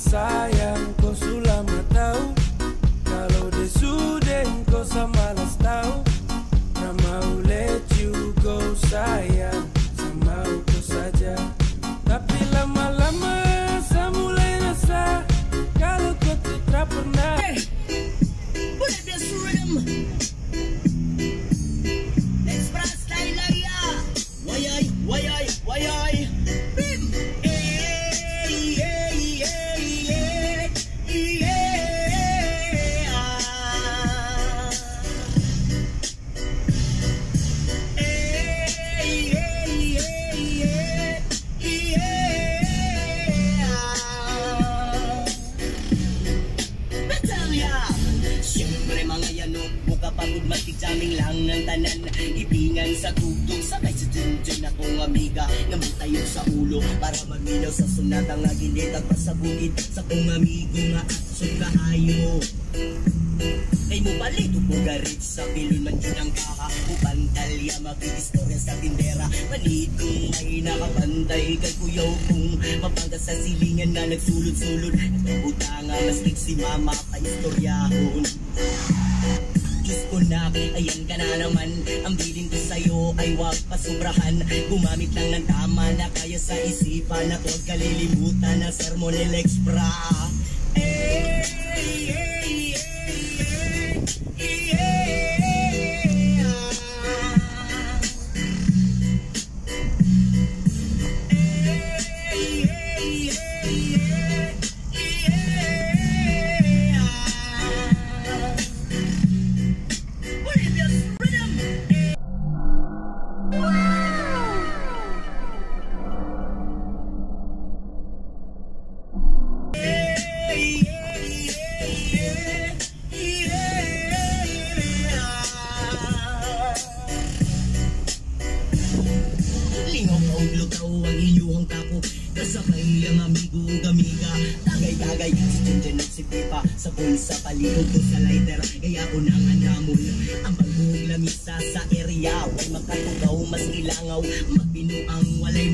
sayang kau sudah tahu. Kalau dia sudah kau sama las tahu. Tak mau let you go sayang, sama kau saja. Tapi lama-lama saya mulai rasa kalau kau tuh tak pernah. Put this rhythm. Let's press style ya. Why? Bim. Pagod matigsaming lang ng tanan, ibingan sa tugtog, sabay sa dyan akong amiga namutayog sa ulo, para maminaw sa sunatang aginit at pasabugid sa kong amigo nga aksyon kahayo. Kay mo palito po garit sa pilon man dyan ang kaka, upantalya makikistorya sa tindera, manid kong may nakapantay kay kuyaw kong mapangga sa silingan na nagsulod-sulod, nagputanga mastig si mama pa istoryahon. Diyos ko na, ayan ka na naman. Ang bilin ko sa'yo ay wag pasubrahan. Gumamit lang ng tama na kaya sa isipan, at huwag kalilimutan ng sermon ni Lex Bra. Kasabay ang amigo gamiga, tagay-tagay si Junjun at si Pipa, sabon sa palihog ko sa lighter, kaya ko nang andamon ang bagong lamisa sa area, way magkatugaw mas ilangaw, magbinuang walay